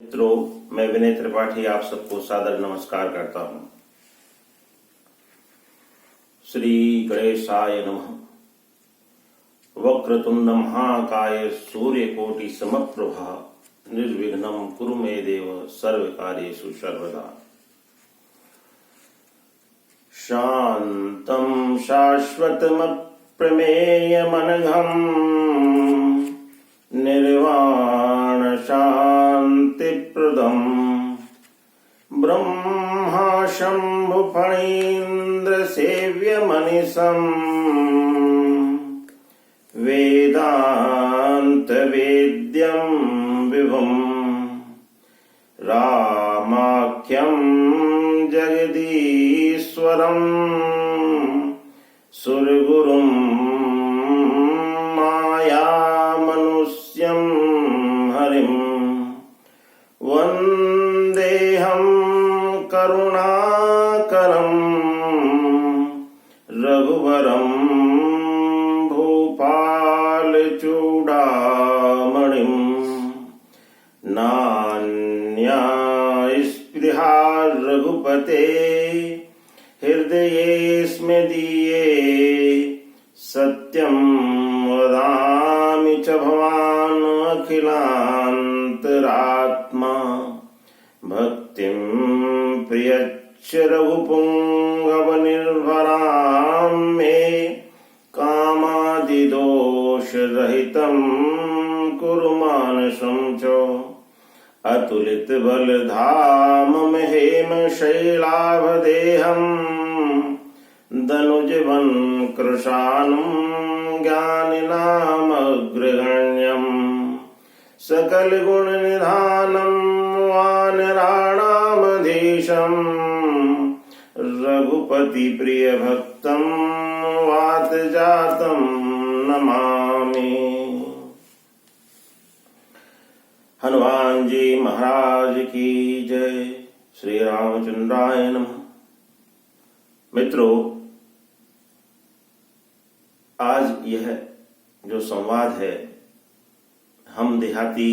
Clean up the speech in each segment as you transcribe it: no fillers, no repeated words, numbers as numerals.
मित्रों, मैं विनय त्रिपाठी आप सबको सादर नमस्कार करता हूं। श्री गणेशाय नमः। वक्रतुंड महाकाय सूर्यकोटि समप्रभा निर्विघ्नं कुरु मे देव सर्वकार्येषु सर्वदा। शान्तं शाश्वतमप्रमेयमनघम् निर्वाण शान्तिप्रदम् ब्रह्मा शम्भु फणीन्द्र सेव्यमनिशम् वेदान्त वेद्यं विभुम् रामाख्यं जगदीश्वरम् सुरगुरुं मायामनुष्यं हरिं वन्देऽहं करुणाकरं रघुवरं भूपालचूडामणिं नान्या स्पृहा रघुपते हृदयेऽस्मे दीये सत्यं वदामि च भवान् अखिलान्तरात्मा भक्तिं प्रियच्च रघुपुङ्गवनिर्भरां मे कामादिदोषरहितं कुरु मानसं च अतुलितबलधामं हेम शैलाभदेहम् दनुजवन् कृशानं ज्ञानिनामग्रगण्यम् सकलगुणनिधानं वानराणामधीशम् रघुपतिप्रियभक्तं वातजातं नमामि। हनुमान जी महाराज की जय। श्री रामचंद्राय नमः। मित्रों, आज यह जो संवाद है हम देहाती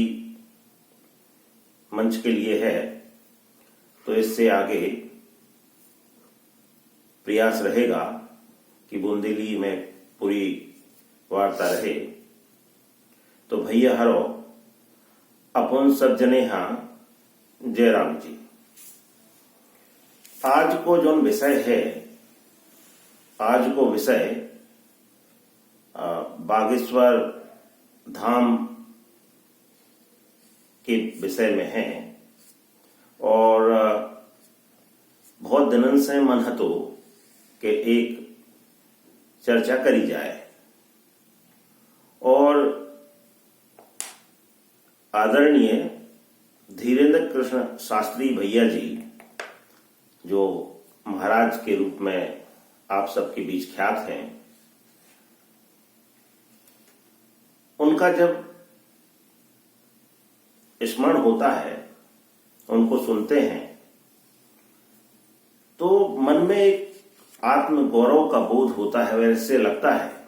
मंच के लिए है, तो इससे आगे प्रयास रहेगा कि बूंदेली में पूरी वार्ता रहे। तो भैया हरो अपन सब जने हाँ जयराम जी। आज को जो विषय है, आज को विषय बागेश्वर धाम के विषय में है और बहुत दिनों से मन हतो कि एक चर्चा करी जाए। और आदरणीय धीरेन्द्र कृष्ण शास्त्री भैया जी, जो महाराज के रूप में आप सबके बीच ख्यात हैं, उनका जब स्मरण होता है, उनको सुनते हैं, तो मन में एक आत्म गौरव का बोध होता है। वैसे लगता है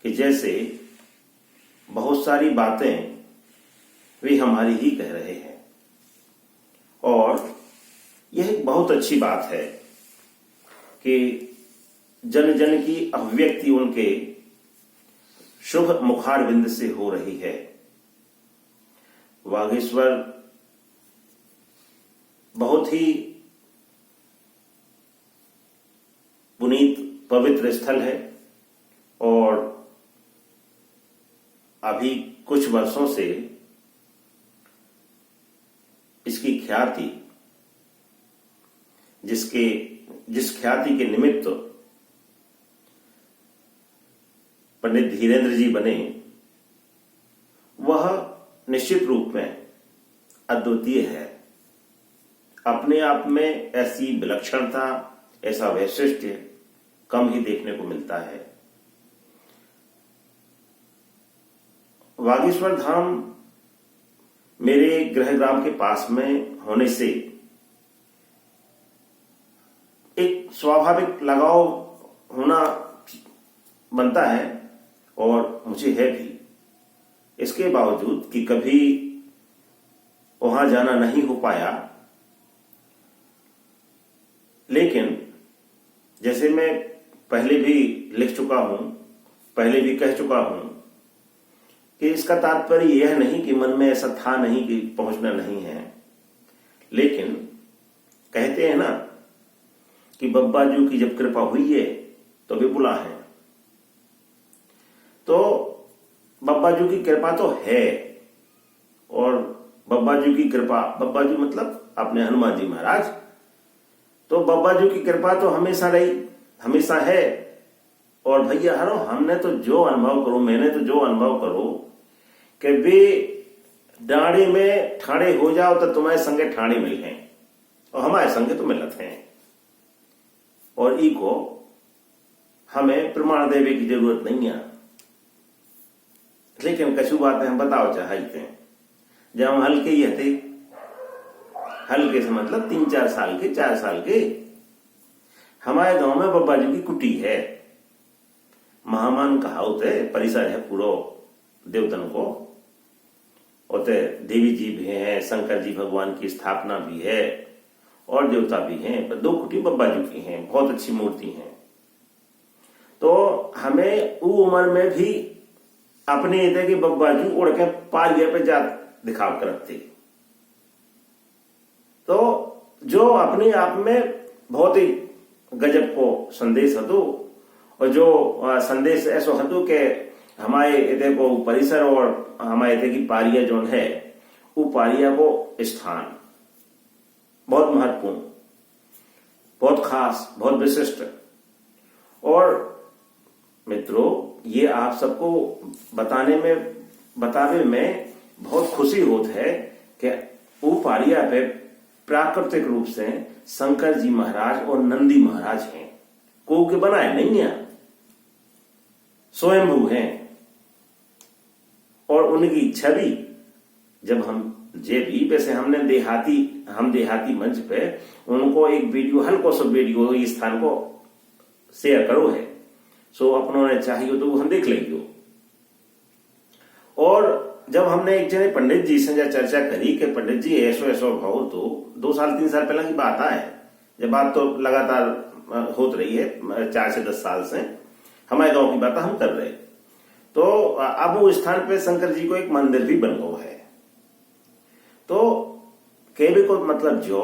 कि जैसे बहुत सारी बातें वे हमारी ही कह रहे हैं। और यह एक बहुत अच्छी बात है कि जन जन की अभिव्यक्ति उनके शुभ मुखारविंद से हो रही है। बागेश्वर बहुत ही पुनीत पवित्र स्थल है और अभी कुछ वर्षों से इसकी ख्याति, जिस ख्याति के निमित्त पंडित धीरेन्द्र जी बने, वह निश्चित रूप में अद्वितीय है। अपने आप में ऐसी विलक्षणता, ऐसा वैशिष्ट्य कम ही देखने को मिलता है। बागेश्वर धाम मेरे गृह ग्राम के पास में होने से एक स्वाभाविक लगाव होना बनता है और मुझे है भी। इसके बावजूद कि कभी वहां जाना नहीं हो पाया। लेकिन जैसे मैं पहले भी लिख चुका हूं, पहले भी कह चुका हूं कि इसका तात्पर्य यह नहीं कि मन में ऐसा था नहीं कि पहुंचना नहीं है, लेकिन कहते हैं ना कि बब्बा जी की जब कृपा हुई है तो वे बुला है। तो बब्बा जी की कृपा तो है, और बब्बा जी की कृपा, बब्बा जी मतलब अपने हनुमान जी महाराज, तो बब्बा जी की कृपा तो हमेशा रही, हमेशा है। और भैया हरो हमने तो जो अनुभव करो, मैंने तो जो अनुभव करो कि वे डाड़ी में ठाणे हो जाओ तो तुम्हारे संगे ठाणे मिल हैं, और हमारे संगे तो मिलत हैं। और ई को हमें प्रमाण देवे की जरूरत नहीं है। लेकिन कछु बातें हम बताओ चाहते हैं। जब हम हल्के ही थे, हल्के से मतलब 3-4 साल के, 4 साल के, हमारे गांव में बब्बा जी की कुटी है। महामान कहावत है, परिसर है पूरा देवतन को, और देवी जी भी हैं, शंकर जी भगवान की स्थापना भी है, और देवता भी हैं, पर 2 कुटी बब्बा जी की हैं, बहुत अच्छी मूर्ति हैं। तो हमें वो उम्र में भी अपने इधर के बब्बा जी उड़ के पारिया पे जा दिखाव करते, तो जो अपने आप में बहुत ही गजब को संदेश हतो, और जो संदेश ऐसा हतो कि हमारे इधर को परिसर और हमारे इधर की पारिया जो है, वो पारिया को स्थान बहुत महत्वपूर्ण, बहुत खास, बहुत विशिष्ट। और मित्रों, ये आप सबको बतावे में बहुत खुशी होती है कि वो पारिया पे प्राकृतिक रूप से शंकर जी महाराज और नंदी महाराज हैं, को के बनाए नहीं है, स्वयंभू हैं। और उनकी छवि जब हम भी, वैसे हमने देहाती मंच पे उनको एक वीडियो, हल्को सा वीडियो इस स्थान को शेयर करो है, सो अपनों ने चाहिए तो हम देख लेंगे। और जब हमने एक जने पंडित जी से चर्चा करी कि पंडित जी ऐसो भाव, तो 2 साल 3 साल पहले की बात है, जब बात तो लगातार होत रही है 4 से 10 साल से, हमारे गांव की बात हम कर रहे। तो अब वो स्थान पे शंकर जी को एक मंदिर भी बन गया है। तो कहने को मतलब जो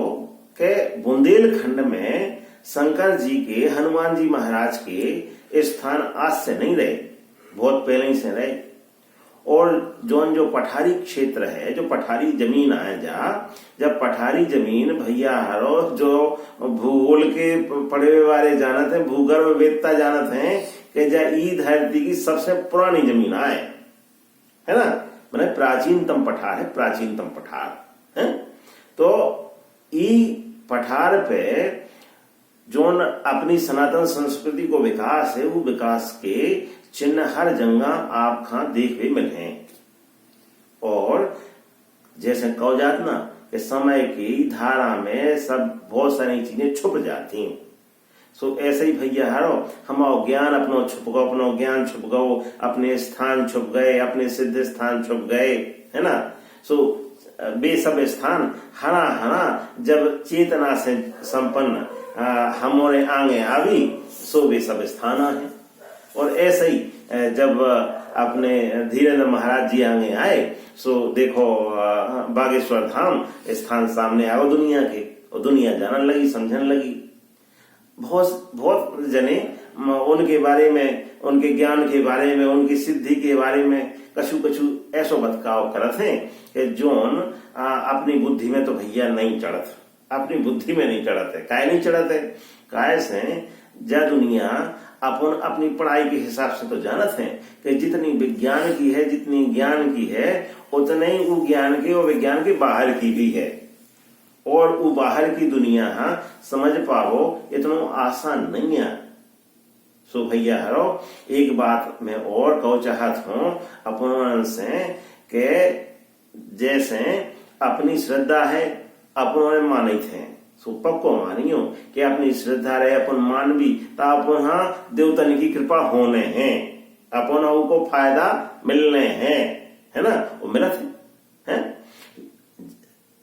के बुंदेलखंड में शंकर जी के, हनुमान जी महाराज के स्थान आज से नहीं रहे, बहुत पहले ही से रहे। और जो पठारी क्षेत्र है, जो पठारी जमीन आए जब पठारी जमीन भैया हरो, जो भूगोल के पढ़े वाले जानत हैं, भूगर्भ वेदता जानत हैं कि जा ई धरती की सबसे पुरानी जमीन आए, है ना, मैंने प्राचीनतम पठार है, प्राचीनतम पठार है। तो ई पठार पे जोन अपनी सनातन संस्कृति को विकास है, वो विकास के चिन्ह हर जगह आप खां देखने मिले हैं। और जैसे कहो जात ना कि समय की धारा में सब बहुत सारी चीजें छुप जाती हैं, सो ऐसे ही भैया हरो हमारा ज्ञान अपनो छुप गो, अपनो ज्ञान छुप गो, अपने स्थान छुप गए, अपने सिद्ध स्थान छुप गए, है ना। सो वे सब स्थान हरा हरा जब चेतना से संपन्न हमारे आगे आवी, सो वे सब स्थान है। और ऐसे ही जब अपने धीरेन्द्र महाराज जी आगे आए, सो देखो बागेश्वर धाम स्थान सामने आओ दुनिया के, और दुनिया जानने लगी, समझने लगी। बहुत जने उनके बारे में, उनके ज्ञान के बारे में, उनकी सिद्धि के बारे में कछु ऐसो बतकाव करत हैं कि जोन अपनी बुद्धि में तो भैया नहीं चढ़त, अपनी बुद्धि में नहीं चढ़त है। काय नहीं चढ़त है? काय से जा दुनिया अपन अपनी पढ़ाई के हिसाब से तो जानत है कि जितनी विज्ञान की है, जितनी ज्ञान की है, उतने ही वो ज्ञान के और विज्ञान के बाहर की भी है। और वो बाहर की दुनिया समझ पाओ इतना आसान नहीं है। सो भैया हरो एक बात मैं और कहो चाहत हूं अपन से कि जैसे अपनी श्रद्धा है अपनों ने मानित है, सो पक्को मानियो कि अपनी श्रद्धा रहे अपन मान भी तो अपन देवतन की कृपा होने हैं, अपन को फायदा मिलने हैं, है ना, वो मिलत है।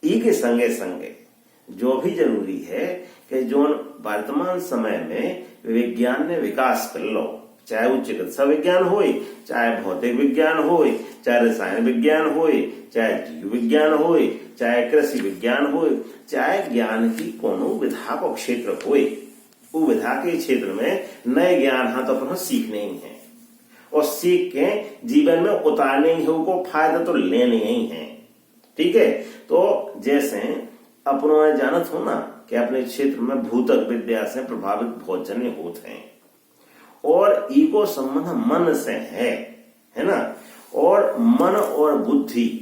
ई के संगे संगे जो भी जरूरी है कि जो वर्तमान समय में विज्ञान ने विकास कर लो, चाहे वो चिकित्सा विज्ञान होए, चाहे भौतिक विज्ञान होए, चाहे रसायन विज्ञान होए, चाहे जीव विज्ञान होए, चाहे कृषि विज्ञान होए, चाहे ज्ञान की कोनो विधा को क्षेत्र होए, वो विधा के क्षेत्र में नए ज्ञान हाँ तो अपन सीखने ही है और सीख के जीवन में उतारने ही है, उनको फायदा तो लेने ही है। ठीक है, तो जैसे अपनों ने जानत हो ना कि अपने क्षेत्र में भूतक विद्या से प्रभावित बहुत जने होते हैं और ईगो संबंध मन से है ना। और मन और बुद्धि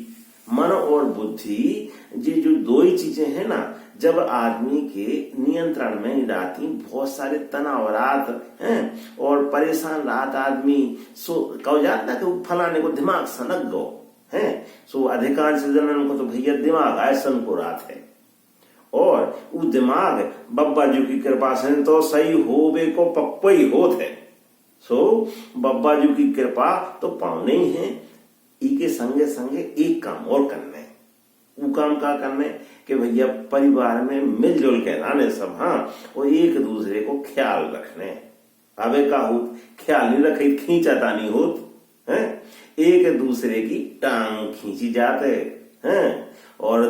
ये जो दो ही चीजें हैं ना, जब आदमी के नियंत्रण में नहीं रहती, बहुत सारे तनाव रात हैं और परेशान रात आदमी सो कहो जाता कि फलाने को दिमाग सनक गो है, सो अधिकांश जनन को तो भैया दिमाग ऐसन को रात है और वो दिमाग बब्बा जी की कृपा से तो सही होवे को पक्को ही होत है। सो बब्बा जी की कृपा तो पावने ही है। इके संगे संगे एक काम और करने, वो काम का करने कि भैया परिवार में मिलजुल के रहने सब, हाँ, और एक दूसरे को ख्याल रखने। अबे का होत ख्याल नहीं रखे खींचाता नहीं होत है, एक दूसरे की टांग खींची जाते हैं और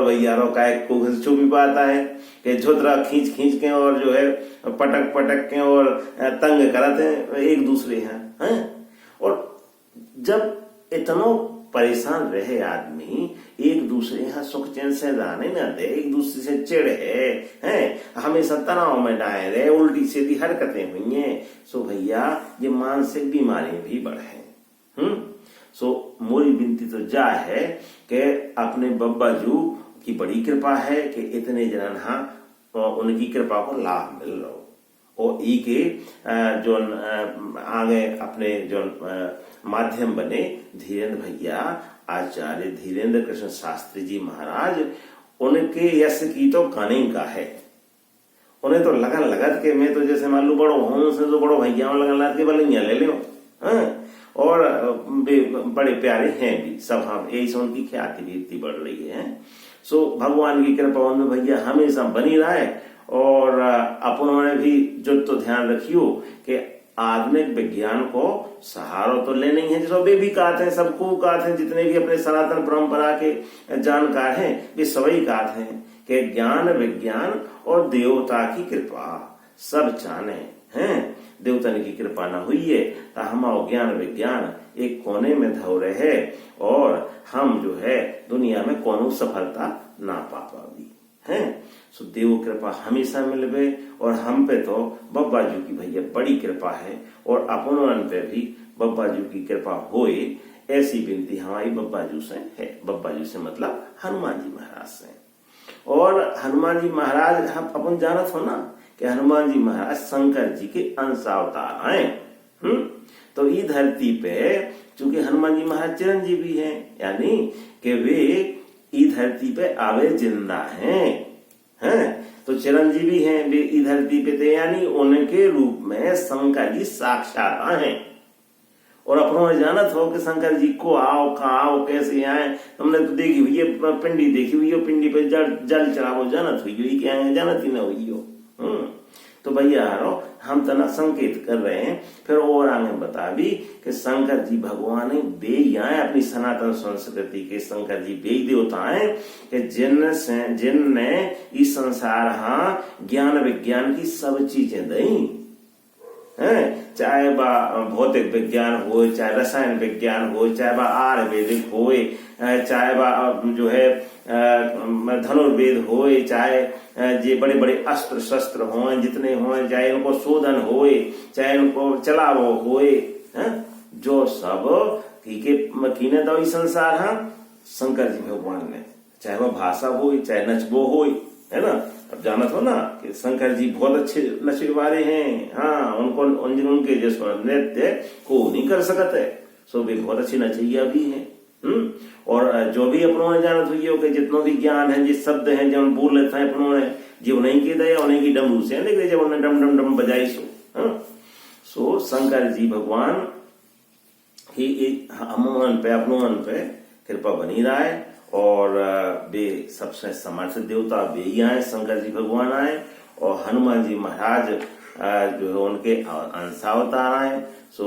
भैया रो का एक को छू भी पाता है कि झोतरा खींच खींच के और जो है पटक पटक के और तंग कराते हैं एक दूसरे हैं। और जब इतना परेशान रहे आदमी, एक दूसरे यहाँ सुख चैन से रहने न दे, एक दूसरे से चिढ़े हैं, हमेशा तनाव में डाले रहे, उल्टी सीधी हरकतें हुई हैं, सो भैया ये मानसिक बीमारी भी बढ़े। सो मोरी विनती तो जा है कि अपने बब्बा जू की बड़ी कृपा है कि इतने जनन हाँ उनकी कृपा को लाभ मिल रहा और ई के जो आगे अपने जो माध्यम बने धीरेन्द्र भैया आचार्य धीरेन्द्र कृष्ण शास्त्री जी महाराज, उनके यश की तो कहानी का है। उन्हें तो लगन लगत के मैं तो जैसे मान लो बड़ो हूं से जो बड़ो भैया लगन लग के बलिया ले लो और बड़े प्यारे हैं भी सब, हम यही से उनकी ख्याति भी इतनी बढ़ रही है। सो भगवान की कृपा उनमें भैया हमेशा बनी रहे और अपनों ने भी जो तो ध्यान रखियो कि आधुनिक विज्ञान को सहारा तो लेने ही है, जो वे भी कहते हैं, सबको कहते हैं, जितने भी अपने सनातन परंपरा के जानकार हैं वे सभी कहते हैं कि ज्ञान विज्ञान और देवता की कृपा सब जाने हैं। देवतन की कृपा न हुई है तो हम ज्ञान विज्ञान एक कोने में धो रहे और हम जो है दुनिया में कोनो सफलता ना पा पावी हैं। सो देव कृपा हमेशा मिलवे और हम पे तो बब्बा जी की भैया बड़ी कृपा है और अपनों पे भी बब्बा जी की कृपा होए, ऐसी विनती हमारी बब्बा जी से है। बब्बा जी से मतलब हनुमान जी महाराज से। और हनुमान जी महाराज हम अपन जानत हो ना कि हनुमान जी महाराज शंकर जी के अंश अवतार आए। तो ये धरती पे चूंकि हनुमान जी महाराज चिरंजीवी हैं, यानी कि वे ई धरती पे आवे जिंदा हैं, तो चिरंजीवी हैं वे ई धरती पे थे, यानी उनके रूप में शंकर जी साक्षात आए। और अपनों ने जानत हो कि शंकर जी को आओ कहा कैसे आए, तुमने तो देखी हुई है पिंडी देखी हुई हो, पिंडी पे जल चढ़ावो जानत हुई क्या है, जानत ही न हुई हो। तो भैया हम तना संकेत कर रहे हैं। फिर और आगे बता भी कि शंकर जी भगवान बे आए अपनी सनातन संस्कृति के, शंकर जी बे देवता है कि जिनने इस संसार हाँ ज्ञान विज्ञान की सब चीजें दई हैं, चाहे भौतिक विज्ञान हो, चाहे रसायन विज्ञान हो, चाहे आयुर्वेदिक हो, चाहे जो है धनुर्वेद हो, चाहे जे बड़े बड़े अस्त्र शस्त्र हो जितने हो, चाहे उनको शोधन हो, चाहे उनको चलावो हो, जो सब कीने दो संसार हाँ शंकर जी भगवान ने, चाहे वो भाषा हो चाहे नचबो हो, है ना। अब जानत हो ना कि शंकर जी बहुत अच्छे नचे वाले हैं, हाँ, उनके जैसे नृत्य को नहीं कर सकते, सो भी बहुत अच्छी नचैया भी हैं। और जो भी अपनों ने जानत हुई हो कि जितनों भी ज्ञान है, जिस शब्द हैं जो हम बोल लेते हैं अपनों ने, जो नहीं के दया उन्हें की डमरू से लेकिन जब उन्हें डम डम डम बजाई सो शंकर जी भगवान ही हम पे अपनों पे कृपा बनी रहा है और वे सबसे समर्थ देवता वे ही आए, शंकर जी भगवान आए और हनुमान जी महाराज जो है उनके अंशावतार आए। सो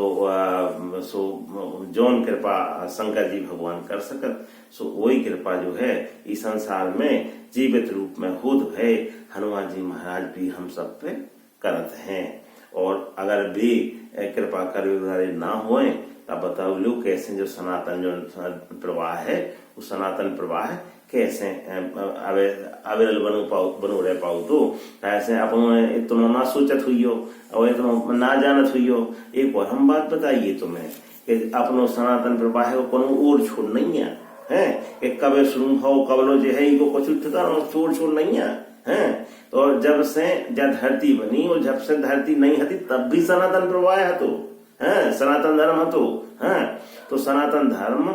जौन कृपा शंकर जी भगवान कर सकत, सो वही कृपा जो है इस संसार में जीवित रूप में होत भय हनुमान जी महाराज भी हम सब पे करत हैं। और अगर वे कृपा करे वाले ना होए तब बताओ लोग कैसे जो सनातन जो प्रवाह है वो सनातन प्रवाह कैसे अविरल बनो रह पाओ। तो ऐसे अपन इतना ना सोचत हुई हो और इतना ना जानत हुई हो। एक और हम बात बताइए तुम्हें कि अपनो सनातन प्रवाह को कोनो और छोड़ नहीं है कि कब शुरू हो कबलो जो है इको कुछ ठिकाना छोड़ नहीं है। तो जब से जब धरती बनी और जब से धरती नहीं हती तब भी सनातन प्रवाह है तो सनातन धर्म है तो सनातन धर्म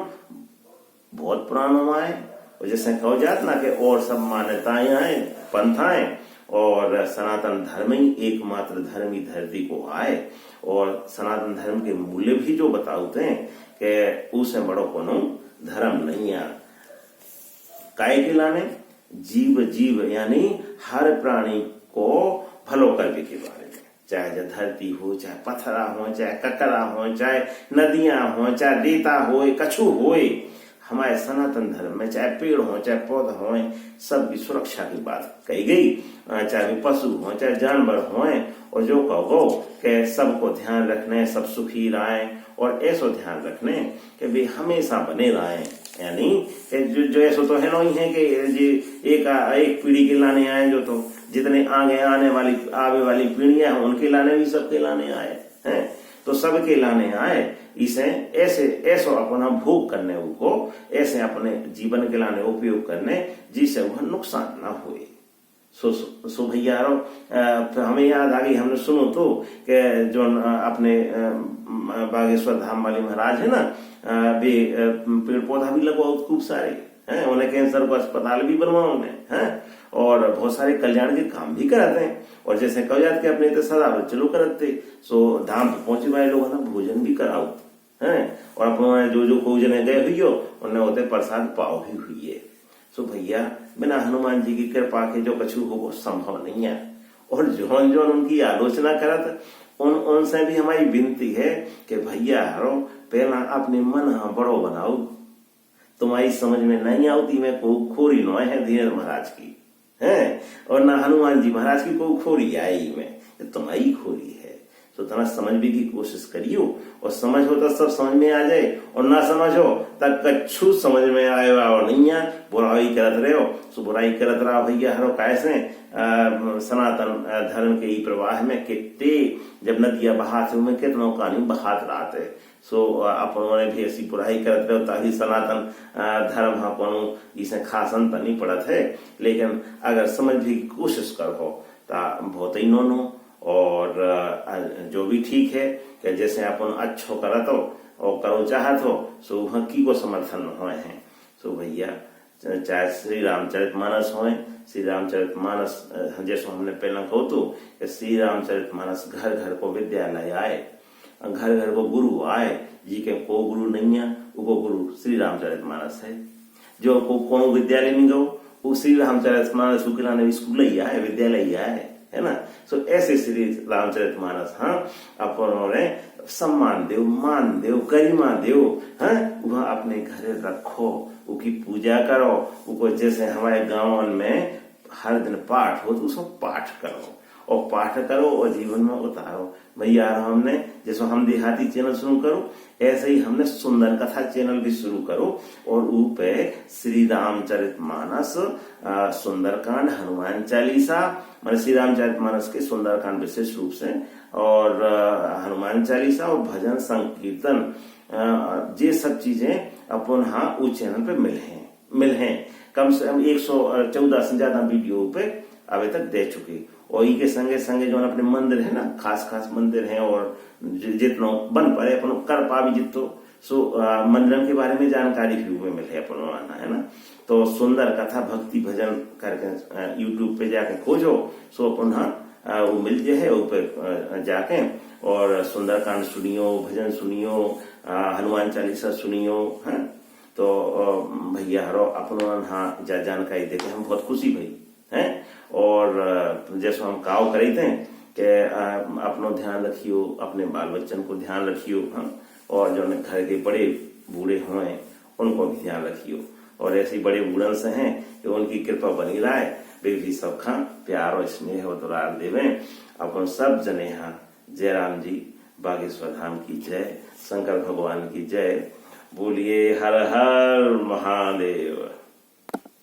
बहुत पुराना है। और जैसे कहो जात ना कि और सब मान्यताएं आए पंथाएं और सनातन धर्म ही एकमात्र धर्म ही धरती को आए। और सनातन धर्म के मूल्य भी जो बताते हैं कि उसे बड़ो कोनो धर्म नहीं है। काय के लाने जीव जीव यानी हर प्राणी को भलो करने के बारे में, चाहे धरती हो, चाहे पत्थरा हो, चाहे ककरा हो, चाहे नदियां हो, चाहे रेता हो, कछु हो, हमारे सनातन धर्म में चाहे पेड़ हो, चाहे पौधा हो, सबकी सुरक्षा की बात कही गई। चाहे पशु हो, चाहे जानवर हो, और जो कहो कि सबको ध्यान रखने, सब सुखी रहे और ऐसो ध्यान रखने कि वे हमेशा बने रहे। यानी जो ऐसो तो है नहीं है कि एक पीढ़ी के लाने आए, जो तो जितने आगे आने वाली पीढ़ियां हैं उनके लाने भी सबके लाने आए हैं। तो सबके लाने आए इसे ऐसो अपना भोग करने को ऐसे अपने जीवन के लाने उपयोग करने जिससे वह नुकसान न हुए। सो भैया हमें याद आ गई, हमने सुनो तो कि जो अपने बागेश्वर धाम वाले महाराज है ना, वे पेड़ पौधा भी लगवाओ खूब सारे हैं, उन्हें कैंसर को अस्पताल भी बनवाओ उन्हें और बहुत सारे कल्याण के काम भी कराते हैं। और जैसे कहो जाते अपने तो सदा चलो करते सो धाम पे पहुंचे वाले लोग ना भोजन भी कराओ और अपने जो कोई जने गए हुई हो उन्हें होते प्रसाद पाओ भी हुई है। सो भैया बिना हनुमान जी की कृपा के जो कछु हो वो संभव नहीं है। और जोन जोन उनकी आलोचना करत उनसे भी हमारी विनती है कि भैया हरो पहला अपने मन हाँ बड़ो बनाओ, तुम्हारी समझ में नहीं आती मैं को खोरी नोए है धीरेन्द्र महाराज की है और ना हनुमान जी महाराज की को खोरी आई में तुम्हारी खोरी है। तो थोड़ा समझने की कोशिश करियो और समझ हो तो सब समझ में आ जाए और ना समझ हो तब कछु समझ में आएगा और नहीं है बुराई करत रहे हो। सो बुराई करत रहा भैया हरो कैसे सनातन धर्म के ही प्रवाह में कितने जब नदियां बहाते में कितनों का नहीं बहात रहा। सो अपनों भी ऐसी बुराई करते रहो ताकि सनातन धर्म अपनों इसे खास अंत नहीं पड़त है। लेकिन अगर समझने की कोशिश करो तो बहुत ही नो और जो भी ठीक है कि जैसे अपन अच्छो करत हो और करो चाहत हो सो वह की को समर्थन हुए हैं। सो भैया चाहे श्री रामचरितमानस होए, श्री रामचरितमानस जैसे हमने पहला कहो तो कि श्री रामचरितमानस घर घर को विद्यालय आए, घर घर को गुरु आए, जी के को गुरु नहीं है वो गुरु श्री रामचरितमानस है। जो को कौन विद्यालय नहीं गो वो श्री रामचरितमानस के स्कूल ही आए, विद्यालय ही आए है ना। सो ऐसे श्री रामचरितमानस अपन सम्मान देव, मान देव, गरिमा देव, वह अपने घर रखो, उसकी पूजा करो, उसको जैसे हमारे गांव में हर दिन पाठ हो तो उसको पाठ करो और पाठ करो और जीवन में उतारो। भैया हमने जैसे हम देहाती चैनल शुरू करो ऐसे ही हमने सुंदर कथा चैनल भी शुरू करो और ऊपे श्री रामचरितमानस, सुंदरकांड, हनुमान चालीसा, मान श्री रामचरितमानस के सुंदरकांड विशेष रूप से और हनुमान चालीसा और भजन संकीर्तन ये सब चीजें अपन उस चैनल पे मिल हैं। कम से कम 114 से ज्यादा वीडियो पे अभी तक दे चुके और ई के संगे संगे जो अपने मंदिर है ना, खास मंदिर है और जितनो बन पड़े अपन कर पावी जितो सो मंदिर के बारे में जानकारी भी हुए मिले अपन आना है ना। तो सुंदर कथा भक्ति भजन करके यूट्यूब पे जाके खोजो सो अपन वो मिल जाए ऊपर जाके और सुंदरकांड सुनियो, भजन सुनियो, हनुमान चालीसा सुनियो है तो भैया हरो अपनो हाँ जानकारी देके हम बहुत खुशी भई हैं। और जैसे हम काव करे थे कि अपनो ध्यान रखियो, अपने बाल बच्चन को ध्यान रखियो, हाँ, और जो घर के बड़े बूढ़े हुए उनको भी ध्यान रखियो। और ऐसे बड़े बूढ़न से हैं कि उनकी कृपा बनी रहे, वे भी सब खा प्यार और स्नेह और दुलार देवे। अपन सब जने हाँ जय राम जी, बागेश्वर धाम की जय, शंकर भगवान की जय, बोलिए हर हर महादेव।